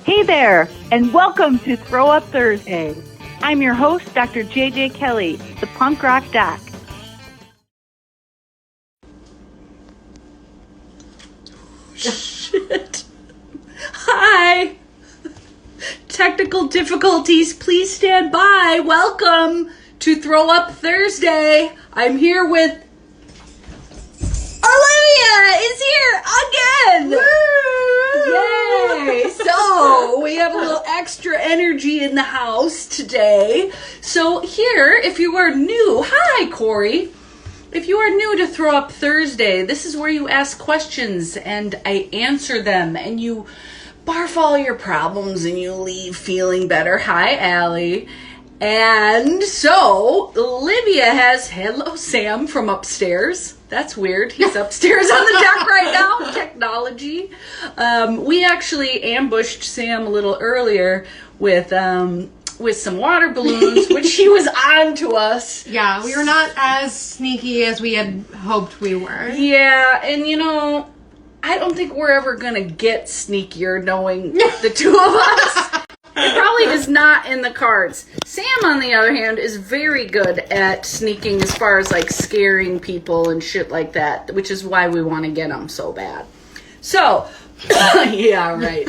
Hey there, and welcome to Throw Up Thursday. I'm your host, Dr. J.J. Kelly, the punk rock doc. Shit. Hi. Technical difficulties, please stand by. Welcome to Throw Up Thursday. I'm here with Olivia is here again. Woo! Yay! So we have a little extra energy in the house today. So here, if you are new, hi Corey. If you are new to Throw Up Thursday, this is where you ask questions and I answer them and you barf all your problems and you leave feeling better. Hi, Allie. And so Olivia has hello Sam from upstairs. That's weird. He's upstairs on the deck right now. Technology. We actually ambushed Sam a little earlier with some water balloons, which he was on to us. Yeah, we were not as sneaky as we had hoped we were. Yeah, and you know, I don't think we're ever going to get sneakier knowing the two of us. It probably is not in the cards. Sam, on the other hand, is very good at sneaking as far as like scaring people and shit like that, which is why we want to get him so bad. So, yeah, right.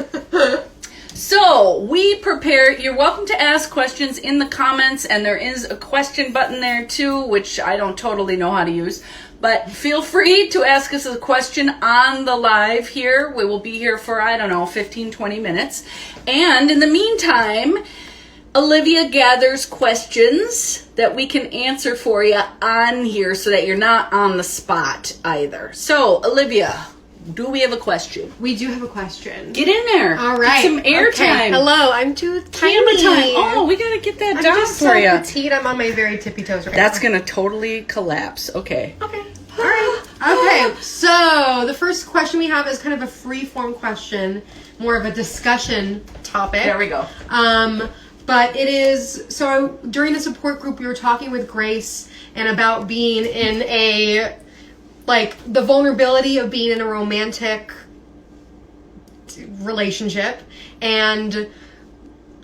So, we prepare, you're welcome to ask questions in the comments, and there is a question button there too, which I don't totally know how to use. But feel free to ask us a question on the live here. We will be here for, 15, 20 minutes. And in the meantime, Olivia gathers questions that we can answer for you on here so that you're not on the spot either. So, Olivia, do we have a question? We do have a question. Get in there. All right. Get some air time. Hello, I'm too tiny. Camera time. Oh, we got to get that done just for you. so petite. I'm on my very tippy toes right That's now. going to totally collapse. Okay. Okay. All right. Okay, so the first question we have is kind of a free-form question, more of a discussion topic. There we go. But it is, so during the support group, we were talking with Grace and about being in a, like, the vulnerability of being in a romantic relationship and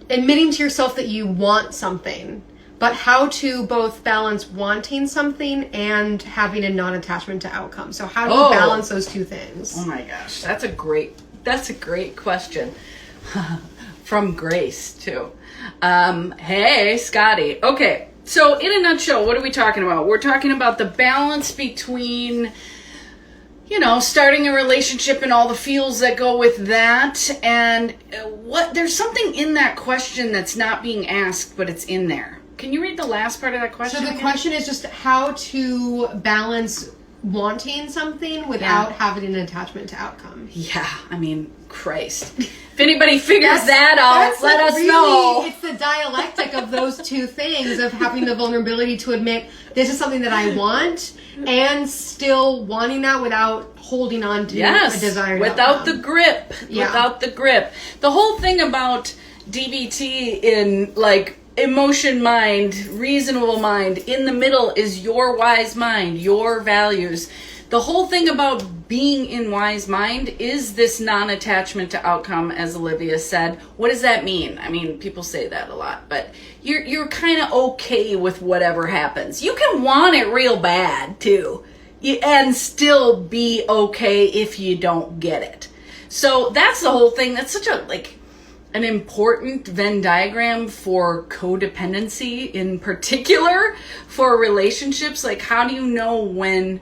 admitting to yourself that you want something, but how to both balance wanting something and having a non-attachment to outcome. So how do you balance those two things? Oh my gosh, that's a great question. From Grace, too. Hey, Scotty. Okay, so in a nutshell, what are we talking about? We're talking about the balance between, starting a relationship and all the feels that go with that. And there's something in that question that's not being asked, but it's in there. Can you read the last part of that question? So the question is just how to balance wanting something without having an attachment to outcome. Yeah, I mean, Christ. If anybody figures that out, let us know. It's the dialectic of those two things of having the vulnerability to admit this is something that I want and still wanting that without holding on to a desired without outcome. the grip. Yeah. Without the grip. The whole thing about DBT in like emotion mind, reasonable mind, in the middle is your wise mind, your values. The whole thing about being in wise mind is this non-attachment to outcome, as Olivia said. What does that mean? I mean, people say that a lot, but you're kind of okay with whatever happens. You can want it real bad too, and still be okay if you don't get it. So that's the whole thing. That's such an important Venn diagram for codependency, in particular for relationships. Like, how do you know when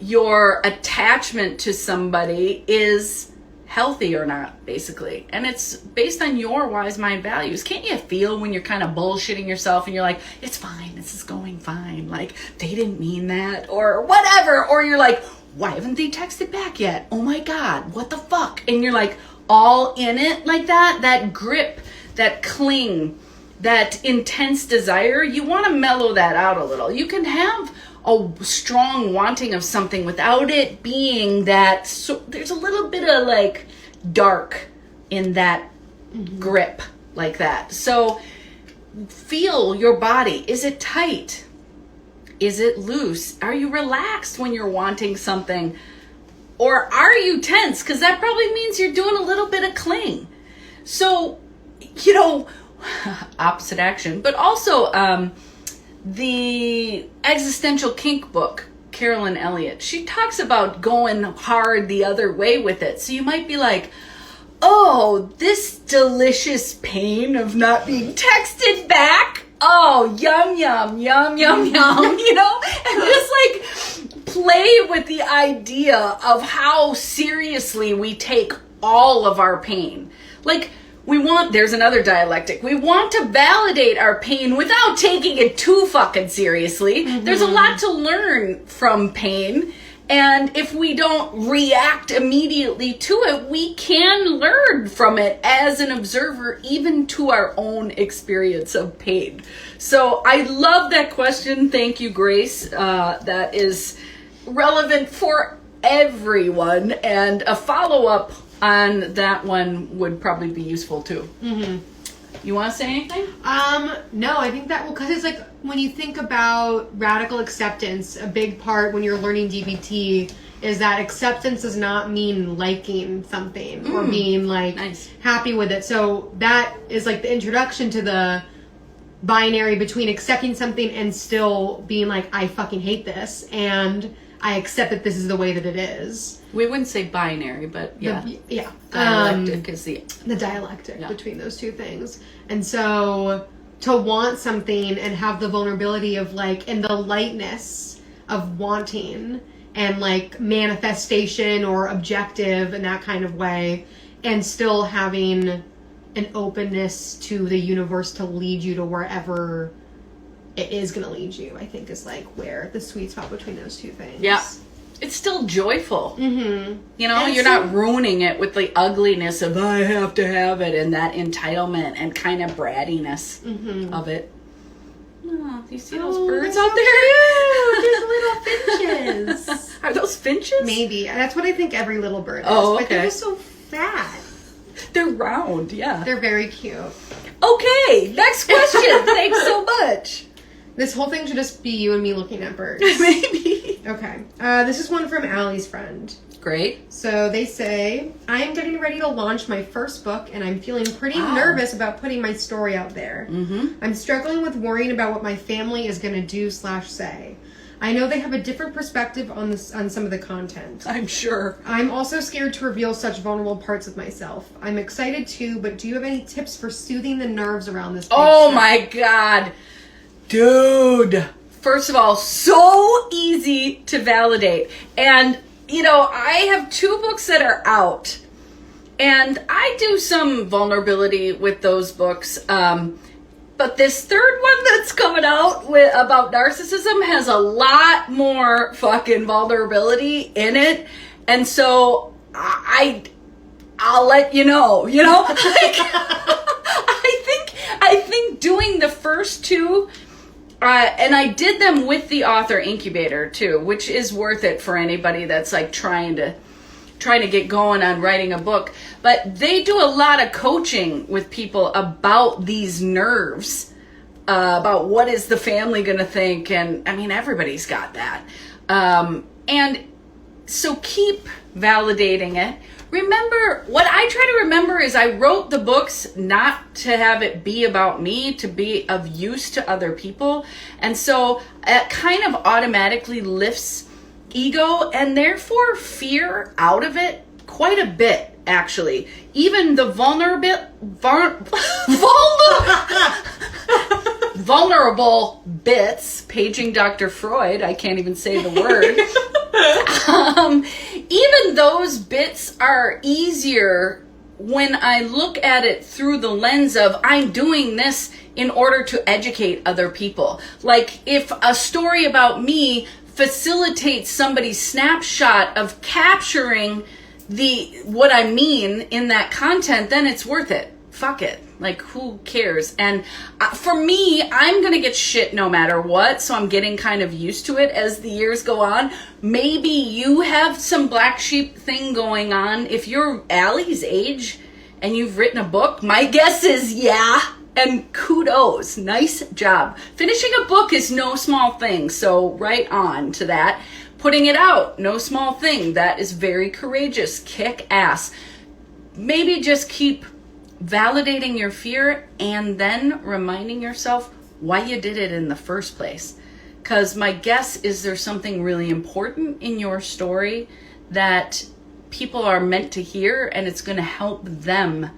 your attachment to somebody is healthy or not, basically? And it's based on your wise mind values. Can't you feel when you're kind of bullshitting yourself and you're like, it's fine, this is going fine, like they didn't mean that or whatever, or you're like, why haven't they texted back yet? Oh my God, what the fuck? And you're like all in it like that grip, that cling, that intense desire. You want to mellow that out a little. You can have a strong wanting of something without it being that, so there's a little bit of like dark in that grip like that. So feel your body. Is it tight? Is it loose? Are you relaxed when you're wanting something? Or are you tense? Because that probably means you're doing a little bit of cling. So, opposite action, but also the existential kink book, Carolyn Elliott, she talks about going hard the other way with it. So you might be like, oh, this delicious pain of not being texted back. Oh, yum, yum, yum, yum, yum, and just like play with the idea of how seriously we take all of our pain. Like, there's another dialectic. We want to validate our pain without taking it too fucking seriously. Mm-hmm. There's a lot to learn from pain. And if we don't react immediately to it, we can learn from it as an observer, even to our own experience of pain. So I love that question. Thank you, Grace. That is relevant for everyone. And a follow-up on that one would probably be useful too. Mm-hmm. You want to say anything? No, I think that because it's like when you think about radical acceptance, a big part when you're learning DBT is that acceptance does not mean liking something or being like happy with it. So that is like the introduction to the binary between accepting something and still being like, I fucking hate this, and I accept that this is the way that it is. We wouldn't say binary, but yeah. Dialectic is the dialectic between those two things. And so to want something and have the vulnerability of like, and the lightness of wanting and like manifestation or objective in that kind of way, and still having an openness to the universe to lead you to wherever it is going to lead you, I think is like where the sweet spot between those two things. Yeah. It's still joyful. Mm-hmm. You're not ruining it with the ugliness of I have to have it and that entitlement and kind of brattiness of it. Oh, do you see those birds out there? There's little finches. Are those finches? Maybe. That's what I think every little bird is. Oh, okay. But they're just so fat. They're round, yeah. They're very cute. Okay, next question. Thanks so much. This whole thing should just be you and me looking at birds. Maybe. Okay. This is one from Allie's friend. Great. So they say, I am getting ready to launch my first book, and I'm feeling pretty nervous about putting my story out there. Mm-hmm. I'm struggling with worrying about what my family is going to do/say. I know they have a different perspective on some of the content. I'm sure. I'm also scared to reveal such vulnerable parts of myself. I'm excited too, but do you have any tips for soothing the nerves around this? Oh my God. Dude. First of all, so easy to validate. And, I have 2 books that are out. And I do some vulnerability with those books. But this third one that's coming out about narcissism has a lot more fucking vulnerability in it. And so I'll let you know, Like, I think doing the first 2, and I did them with the author incubator too, which is worth it for anybody that's like trying to get going on writing a book. But they do a lot of coaching with people about these nerves, about what is the family going to think. And I mean, everybody's got that. And so keep validating it. Remember, what I try to remember is I wrote the books not to have it be about me, to be of use to other people. And so it kind of automatically lifts ego and therefore fear out of it quite a bit, actually. Even the vulnerable bits, paging Dr. Freud, I can't even say the word. Even those bits are easier when I look at it through the lens of I'm doing this in order to educate other people. Like if a story about me facilitates somebody's snapshot of capturing what I mean in that content, then it's worth it. Fuck it. Like, who cares? And for me, I'm going to get shit no matter what, so I'm getting kind of used to it as the years go on. Maybe you have some black sheep thing going on. If you're Allie's age and you've written a book, my guess is yeah, and kudos. Nice job. Finishing a book is no small thing, so right on to that. Putting it out, no small thing. That is very courageous. Kick ass. Maybe just keep validating your fear and then reminding yourself why you did it in the first place. Because my guess is there's something really important in your story that people are meant to hear, and it's going to help them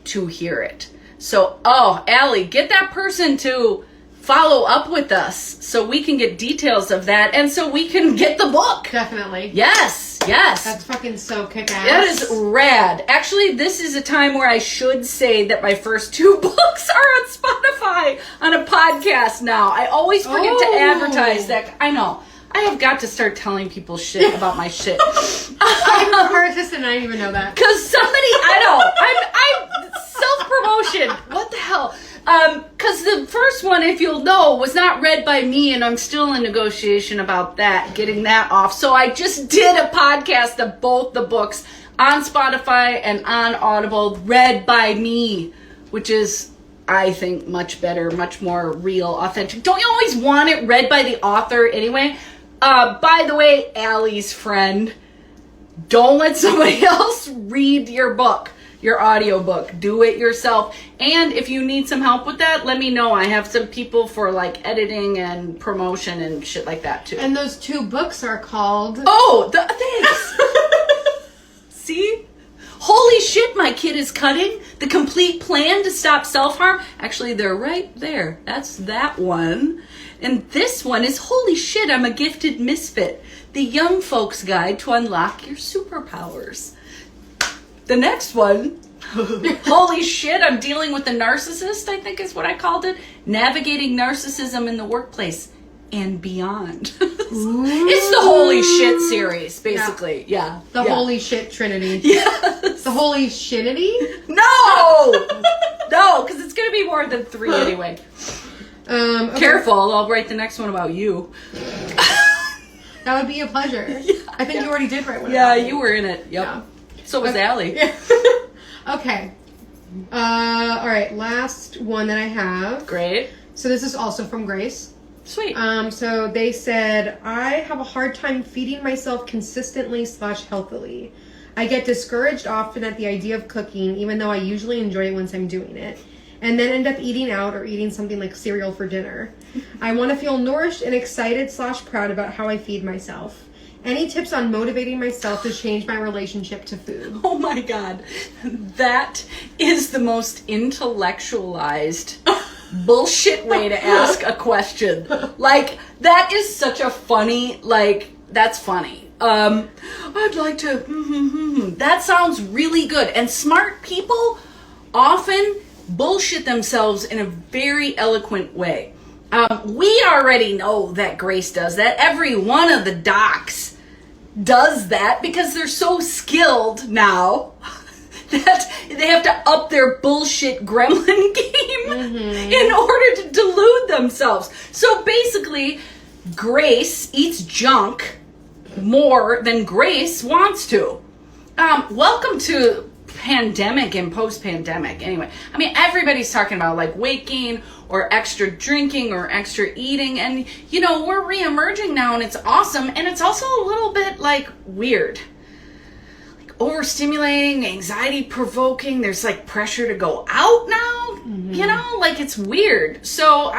to hear it. So, Allie, get that person to follow up with us so we can get details of that and so we can get the book. Definitely. Yes. That's fucking so kick-ass. That is rad. Actually, this is a time where I should say that my first 2 books are on Spotify on a podcast now. I always forget to advertise that. I know. I have got to start telling people shit about my shit. I'm a artist and I didn't even know that. Because somebody, I'm self-promotion. What the hell? Because the first one, if you'll know, was not read by me, and I'm still in negotiation about that, getting that off. So I just did a podcast of both the books on Spotify and on Audible, read by me, which is, I think, much better, much more real, authentic. Don't you always want it read by the author anyway? By the way, Allie's friend, don't let somebody else read your book. Your audiobook. Do it yourself. And if you need some help with that, let me know. I have some people for like editing and promotion and shit like that too. And those 2 books are called... Thanks. See? Holy shit, my kid is cutting. The complete plan to stop self-harm. Actually, they're right there. That's that one. And this one is holy shit, I'm a gifted misfit. The young folks guide to unlock your superpowers. The next one, holy shit, I'm dealing with a narcissist, I think is what I called it. Navigating narcissism in the workplace and beyond. It's the holy shit series, basically. Yeah. The holy shit trinity. Yes. The holy shinity? No! No, because it's going to be more than 3 anyway. Okay. Careful, I'll write the next one about you. That would be a pleasure. Yeah, I think you already did write one. Yeah, you were in it. Yep. Yeah. So was Allie. Yeah. Okay. All right. Last one that I have. Great. So this is also from Grace. Sweet. So they said, I have a hard time feeding myself consistently / healthily. I get discouraged often at the idea of cooking, even though I usually enjoy it once I'm doing it, and then end up eating out or eating something like cereal for dinner. I want to feel nourished and excited / proud about how I feed myself. Any tips on motivating myself to change my relationship to food? Oh my God. That is the most intellectualized bullshit way to ask a question. Like, that is such a funny, that's funny. I'd like to, that sounds really good. And smart people often bullshit themselves in a very eloquent way. We already know that Grace does that. Every one of the docs does that because they're so skilled now that they have to up their bullshit gremlin game in order to delude themselves. So basically, Grace eats junk more than Grace wants to. Welcome to pandemic and post-pandemic. Anyway, I mean, everybody's talking about like weight gain or extra drinking or extra eating, and you know, we're re-emerging now, and it's awesome, and it's also a little bit like weird, like overstimulating, anxiety provoking. There's like pressure to go out now, you know, like it's weird. So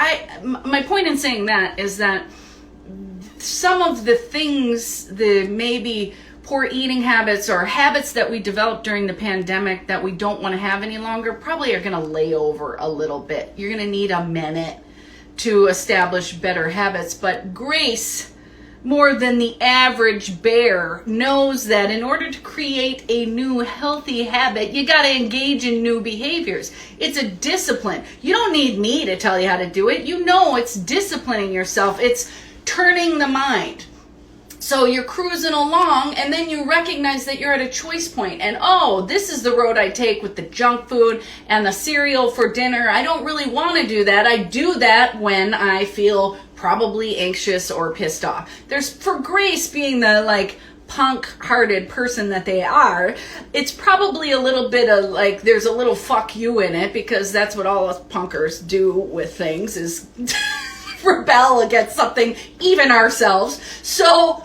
my point in saying that is that some of the things, the maybe poor eating habits or habits that we developed during the pandemic that we don't want to have any longer probably are going to lay over a little bit. You're going to need a minute to establish better habits. But Grace, more than the average bear, knows that in order to create a new healthy habit, you got to engage in new behaviors. It's a discipline. You don't need me to tell you how to do it. You know, it's disciplining yourself. It's turning the mind. So you're cruising along, and then you recognize that you're at a choice point, and oh, this is the road I take with the junk food and the cereal for dinner. I don't really want to do that. I do that when I feel probably anxious or pissed off. For Grace, being the like punk-hearted person that they are, it's probably a little bit of like, there's a little fuck you in it, because that's what all us punkers do with things, is rebel against something, even ourselves. So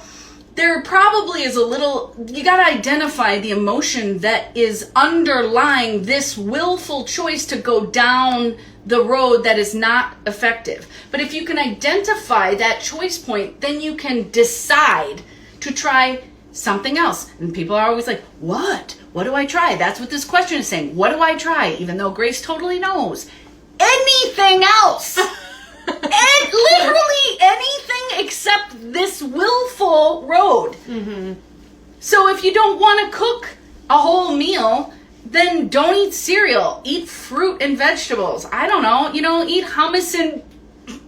there probably is you got to identify the emotion that is underlying this willful choice to go down the road that is not effective. But if you can identify that choice point, then you can decide to try something else. And people are always like, what? What do I try? That's what this question is saying. What do I try? Even though Grace totally knows. Anything else. And literally anything except this willful road. Mm-hmm. So if you don't want to cook a whole meal, then don't eat cereal. Eat fruit and vegetables. I don't know. Eat hummus and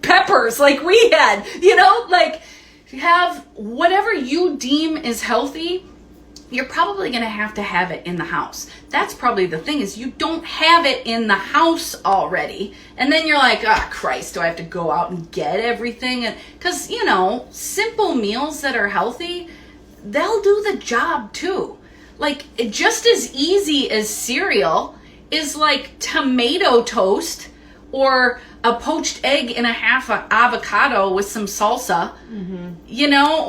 peppers like we had. Like have whatever you deem is healthy. You're probably going to have it in the house. That's probably the thing, is you don't have it in the house already. And then you're like, Christ, do I have to go out and get everything? Because, simple meals that are healthy, they'll do the job too. Like, just as easy as cereal is like tomato toast or a poached egg and a half of avocado with some salsa,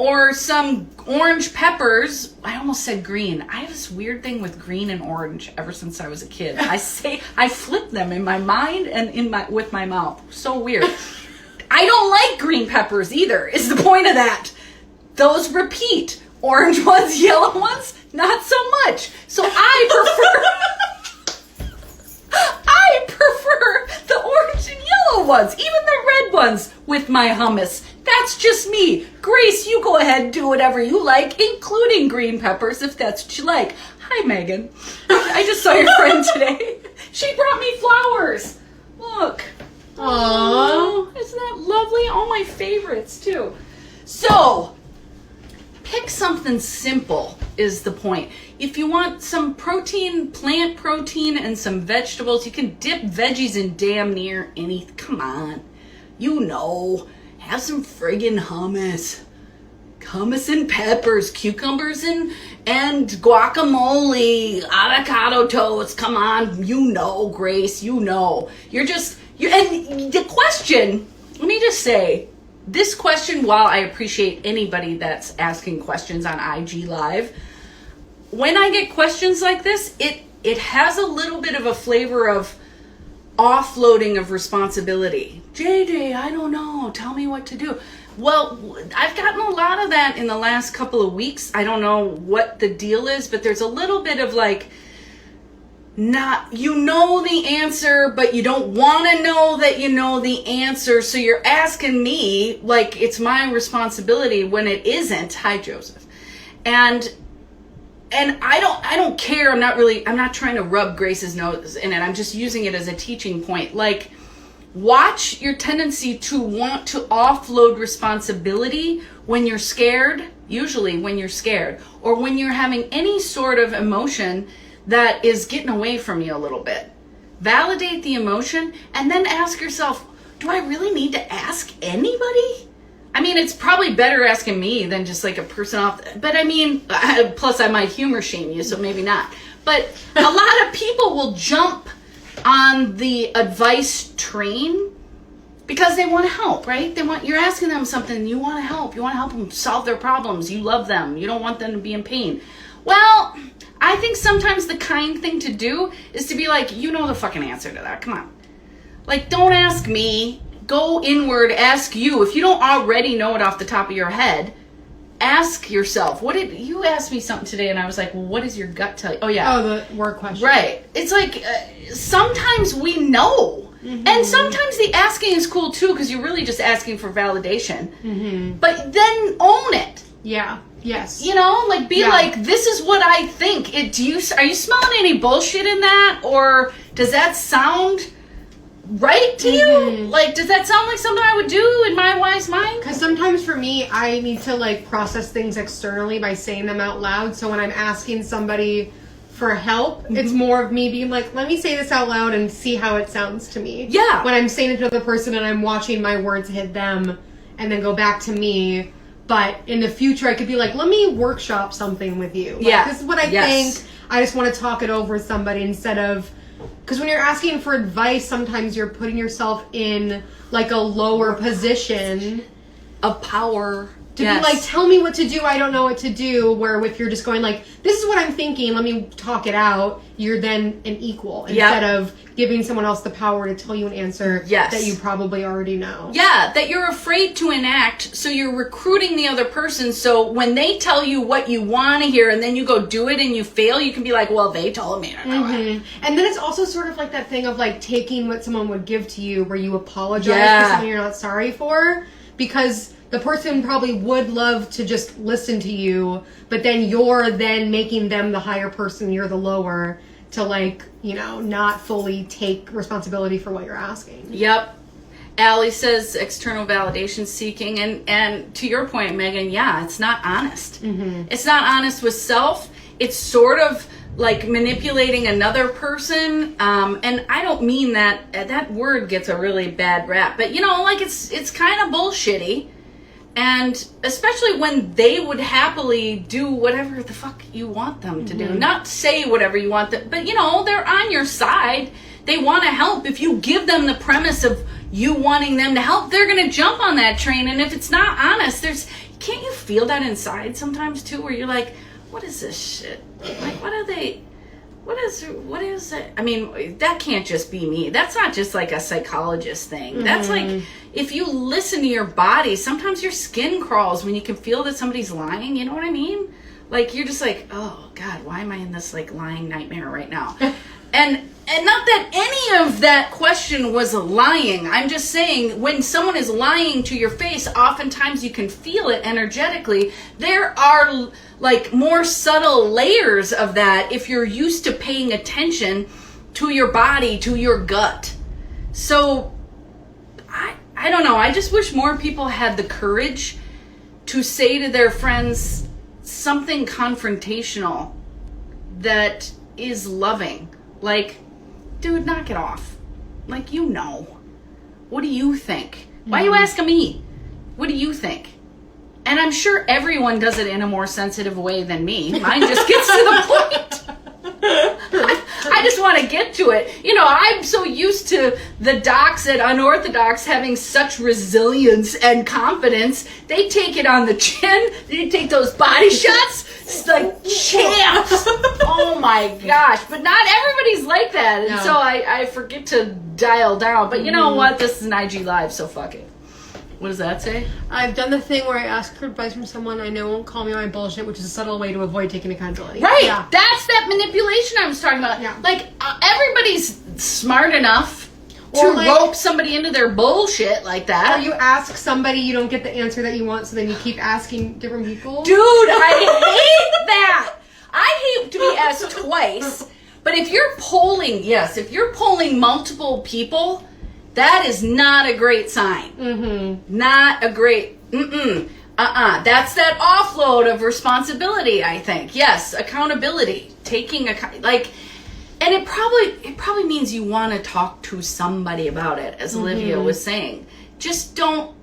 or some orange peppers. I almost said green. I have this weird thing with green and orange ever since I was a kid. I flip them in my mind and with my mouth. So weird. I don't like green peppers either, is the point of that. Those repeat. Orange ones, yellow ones, not so much. So I prefer the orange and yellow ones, even the red ones with my hummus. That's just me. Grace, you go ahead and do whatever you like, including green peppers, if that's what you like. Hi, Megan. I just saw your friend today. She brought me flowers. Look. Aww. Isn't that lovely? All my favorites, too. So, pick something simple is the point. If you want some protein, plant protein, and some vegetables, you can dip veggies in damn near anything. Come on. Have some friggin' hummus. Hummus and peppers, cucumbers and guacamole, avocado toast. Come on. Grace, You're and the question, let me just say, this question, while I appreciate anybody that's asking questions on IG Live, when I get questions like this, it has a little bit of a flavor of offloading of responsibility. JJ, I don't know. Tell me what to do. Well, I've gotten a lot of that in the last couple of weeks. I don't know what the deal is, but there's a little bit of like, the answer, but you don't want to know that you know the answer. So you're asking me like it's my responsibility when it isn't. Hi, Joseph. And I don't care. I'm not trying to rub Grace's nose in it. I'm just using it as a teaching point. Like, watch your tendency to want to offload responsibility when you're scared, usually when you're scared, or when you're having any sort of emotion that is getting away from you a little bit. Validate the emotion and then ask yourself, do I really need to ask anybody? I mean, it's probably better asking me than just like a person off. But I mean, plus I might humor shame you, so maybe not. But a lot of people will jump on the advice train because they want to help, right? You're asking them something, you want to help. You want to help them solve their problems. You love them. You don't want them to be in pain. Well, I think sometimes the kind thing to do is to be like, you know the fucking answer to that. Come on. Like, don't ask me. Go inward, ask you. If you don't already know it off the top of your head, ask yourself. You asked me something today, and I was like, well, what does your gut tell you? Oh, yeah. Oh, the work question. Right. It's like, sometimes we know. Mm-hmm. And sometimes the asking is cool, too, because you're really just asking for validation. Mm-hmm. But then own it. Yeah. Yes. Like, this is what I think. Are you smelling any bullshit in that? Or does that sound right to you? Like, does that sound like something I would do in my wise mind? Because sometimes for me, I need to like process things externally by saying them out loud. So when I'm asking somebody for help, it's more of me being like, let me say this out loud and see how it sounds to me. Yeah. When I'm saying it to the person and I'm watching my words hit them and then go back to me. But in the future, I could be like, let me workshop something with you. Like, this is what I think. I just want to talk it over with somebody instead of... Because when you're asking for advice, sometimes you're putting yourself in like a lower position of power To be like, tell me what to do, I don't know what to do. Where if you're just going like, this is what I'm thinking, let me talk it out, you're then an equal. Instead of giving someone else the power to tell you an answer that you probably already know. Yeah, that you're afraid to enact, so you're recruiting the other person, so when they tell you what you want to hear and then you go do it and you fail, you can be like, well, they told me. And then it's also sort of like that thing of like taking what someone would give to you where you apologize for something you're not sorry for, because the person probably would love to just listen to you, but then you're then making them the higher person, you're the lower, to like, you know, not fully take responsibility for what you're asking. Yep. Allie says external validation seeking, and to your point, Megan, it's not honest. It's not honest with self. It's sort of like manipulating another person, and I don't mean that word gets a really bad rap, but you know, like it's kind of bullshitty. And especially when they would happily do whatever the fuck you want them to do. Not say whatever you want them, but you know, they're on your side. They want to help. If you give them the premise of you wanting them to help, they're going to jump on that train. And if it's not honest, can't you feel that inside sometimes too, where you're like, what is this shit? Like, what is it? I mean, that can't just be me. That's not just like a psychologist thing. That's like, if you listen to your body, sometimes your skin crawls when you can feel that somebody's lying. You know what I mean? Like, you're just like, oh God, why am I in this like lying nightmare right now? And not that any of that question was lying. I'm just saying, when someone is lying to your face, oftentimes you can feel it energetically. There are like more subtle layers of that if you're used to paying attention to your body, to your gut. So I don't know. I just wish more people had the courage to say to their friends something confrontational that is loving. Like, dude, knock it off. Like, you know. What do you think? Why are you asking me? What do you think? And I'm sure everyone does it in a more sensitive way than me. Mine just gets to the point. I just want to get to it. You know, I'm so used to the docs at Unorthodox having such resilience and confidence. They take it on the chin. They take those body shots. It's like champs. Oh my gosh. But not everybody's like that. And so I forget to dial down. But you know what? This is an IG Live, so fuck it. What does that say? I've done the thing where I ask for advice from someone I know won't call me on my bullshit, which is a subtle way to avoid taking accountability. Right. Yeah. That's that manipulation I was talking about. Yeah. Like, everybody's smart enough to rope somebody into their bullshit like that. Or you ask somebody, you don't get the answer that you want, so then you keep asking different people. Dude, I hate that. I hate to be asked twice. But if you're polling multiple people, that is not a great sign. Not a great, That's that offload of responsibility, I think. Yes, accountability. Taking, and it probably means you want to talk to somebody about it, as Olivia was saying. Just don't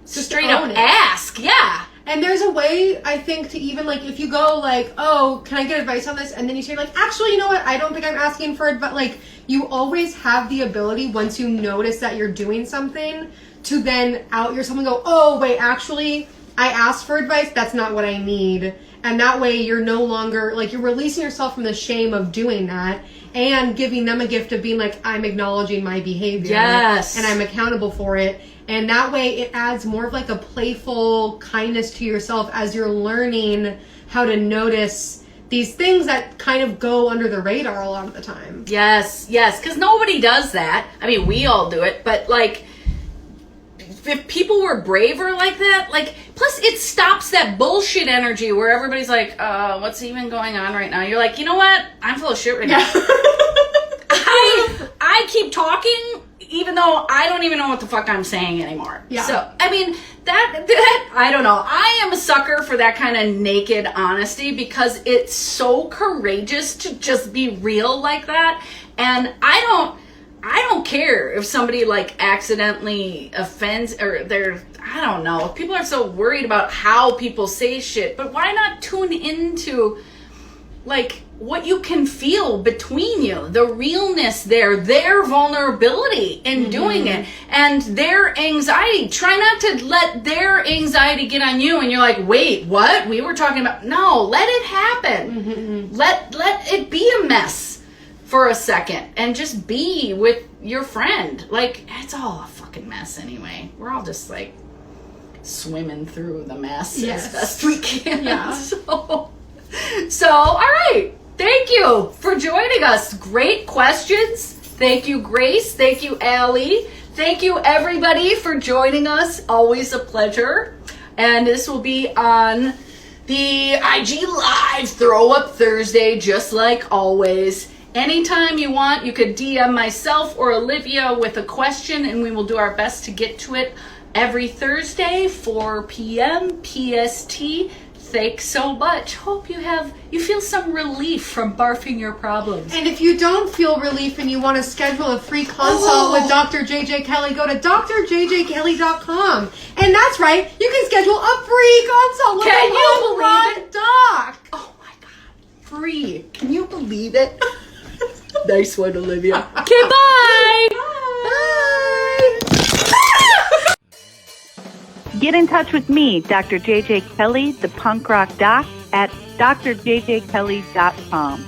straight up ask. Yeah. And there's a way, I think, to even, like, if you go, like, oh, can I get advice on this? And then you say, like, actually, you know what? I don't think I'm asking for advice. Like, you always have the ability, once you notice that you're doing something, to then out yourself and go, oh, wait, actually, I asked for advice. That's not what I need. And that way, you're no longer, like, you're releasing yourself from the shame of doing that and giving them a gift of being like, I'm acknowledging my behavior. Yes. And I'm accountable for it. And that way it adds more of like a playful kindness to yourself as you're learning how to notice these things that kind of go under the radar a lot of the time. Yes, because nobody does that. I mean, we all do it, but like, if people were braver like that, like, plus it stops that bullshit energy where everybody's like, what's even going on right now? You're like, you know what? I'm full of shit right now. I keep talking even though I don't even know what the fuck I'm saying anymore. Yeah. So, I mean, that I don't know. I am a sucker for that kind of naked honesty because it's so courageous to just be real like that. And I don't care if somebody like accidentally offends or I don't know. People are so worried about how people say shit, but why not tune into like what you can feel between you, the realness there, their vulnerability in doing it, and their anxiety. Try not to let their anxiety get on you and you're like, wait, what? We were talking about, no, let it happen. Let it be a mess for a second and just be with your friend. Like, it's all a fucking mess anyway. We're all just like swimming through the mess as best we can. Yeah. So, all right. Thank you for joining us. Great questions. Thank you, Grace. Thank you, Allie. Thank you, everybody, for joining us. Always a pleasure. And this will be on the IG Live Throw Up Thursday, just like always. Anytime you want, you could DM myself or Olivia with a question, and we will do our best to get to it every Thursday, 4 p.m. PST. Thanks so much. Hope you feel some relief from barfing your problems. And if you don't feel relief and you want to schedule a free consult with Dr. JJ Kelly, go to drjjkelly.com. And that's right, you can schedule a free consult with Can a you believe it? doc. Oh my God, free. Can you believe it? Nice one, Olivia. Okay, bye. Bye. Get in touch with me, Dr. JJ Kelly, the punk rock doc, at drjjkelly.com.